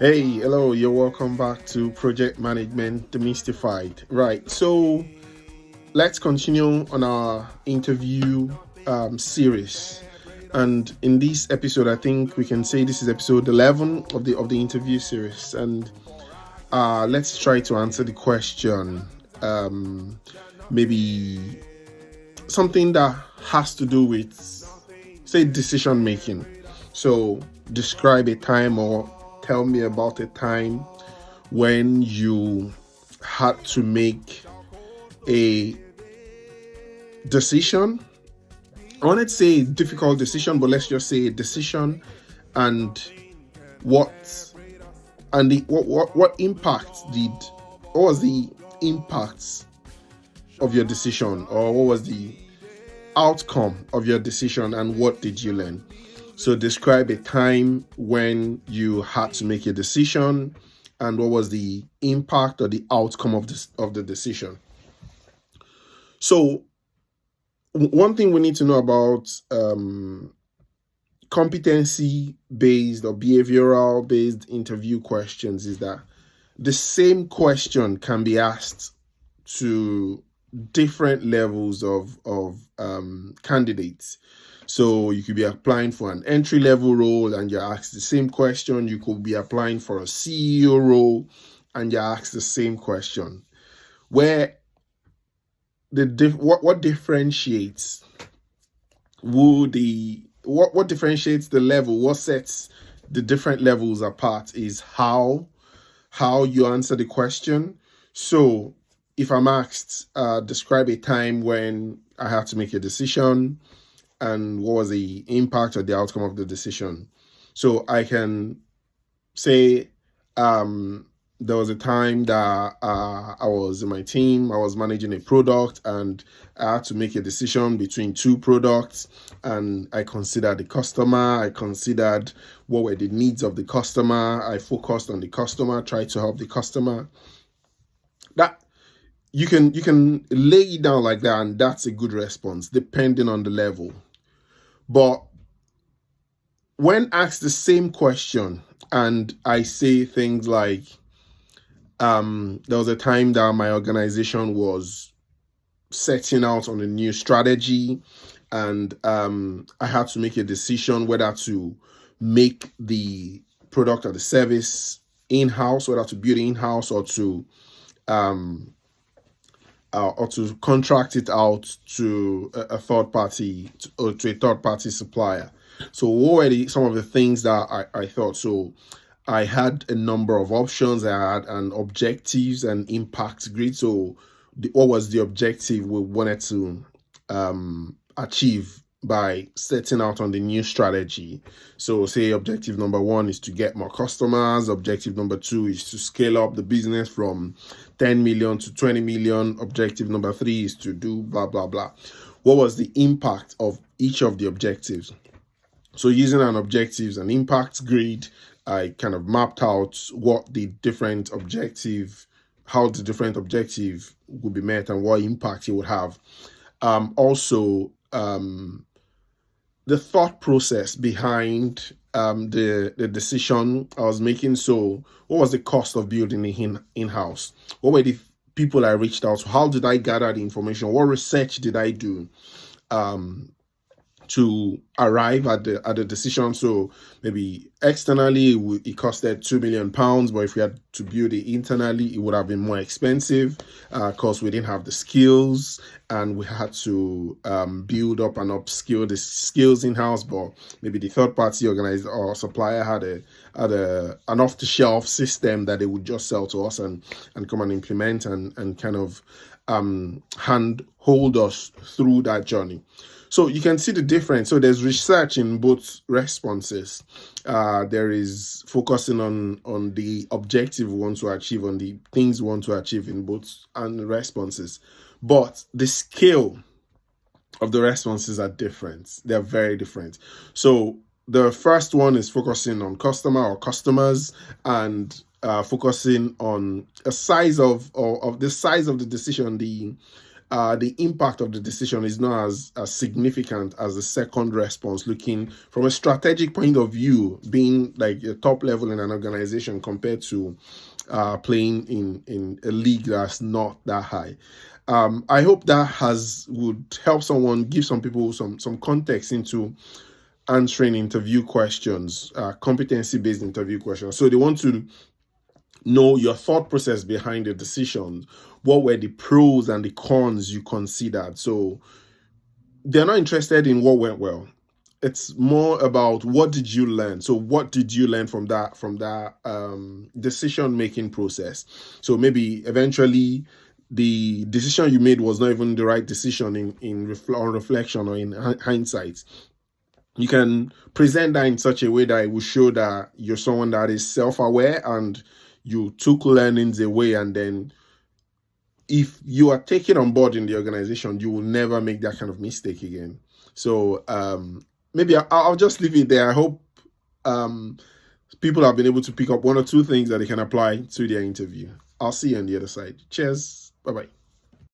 Hey, hello, you're welcome back to Project Management Demystified. Right, so let's continue on our interview series. And in this episode, I think we can say this is episode 11 of the interview series. And let's try to answer the question, maybe something that has to do with, say, decision making. So, describe a time or tell me about a time when you had to make a decision. I wanted to say difficult decision, but let's just say a decision, and what what impact what was the impact of your decision, or what was the outcome of your decision, and what did you learn? So describe a time when you had to make a decision and what was the impact or the outcome of the decision. So one thing we need to know about competency based or behavioral based interview questions is that the same question can be asked to different levels of candidates. So you could be applying for an entry level role and you're asked the same question. You could be applying for a CEO role and you're asked the same question. Where what differentiates what differentiates the level, what sets the different levels apart is how you answer the question. So if I'm asked, describe a time when I had to make a decision and what was the impact or the outcome of the decision. So I can say there was a time that I was in my team, I was managing a product, and I had to make a decision between two products. And I considered the customer, I considered what were the needs of the customer, I focused on the customer, tried to help the customer. That you can lay it down like that, and that's a good response, depending on the level. But when asked the same question, and I say things like, there was a time that my organization was setting out on a new strategy, and I had to make a decision whether to make the product or the service in-house, whether to build it in-house or to contract it out to a third party or to a third party supplier. So what were some of the things that I thought? So I had a number of options. I had an objectives and impact grid. So what was the objective we wanted to achieve by setting out on the new strategy? So say objective number 1 is to get more customers. Objective number 2 is to scale up the business from 10 million to 20 million. Objective number 3 is to do blah, blah, blah. What was the impact of each of the objectives? So using an objectives and impact grid, I kind of mapped out what the different objective, how the different objective would be met and what impact it would have. Also, the thought process behind the decision I was making. So what was the cost of building it in-house? What were the people I reached out to? How did I gather the information? What research did I do to arrive at the decision? So maybe externally it costed £2 million, but if we had to build it internally, it would have been more expensive because we didn't have the skills, and we had to build up and upskill the skills in-house. But maybe the third party organizer or supplier had an off-the-shelf system that they would just sell to us and come and implement and kind of hand hold us through that journey. So you can see the difference. So there's research in both responses. There is focusing on the objective we want to achieve, on the things we want to achieve in both and responses. But the scale of the responses are different. They're very different. So the first one is focusing on customer or customers and focusing on a size of the size of the decision, the the impact of the decision is not as significant as the second response, looking from a strategic point of view, being like a top level in an organization compared to playing in a league that's not that high. I hope that would help someone, give some people some context into answering interview questions, competency-based interview questions. So they want to know your thought process behind the decision. What were the pros and the cons you considered? So they're not interested in what went well. It's more about what did you learn. So what did you learn from that decision making process? So maybe eventually the decision you made was not even the right decision on reflection or in hindsight. You can present that in such a way that it will show that you're someone that is self-aware and you took learnings away, and then if you are taken on board in the organization, you will never make that kind of mistake again. So maybe I'll just leave it there. I hope people have been able to pick up one or two things that they can apply to their interview. I'll see you on the other side. Cheers. Bye-bye.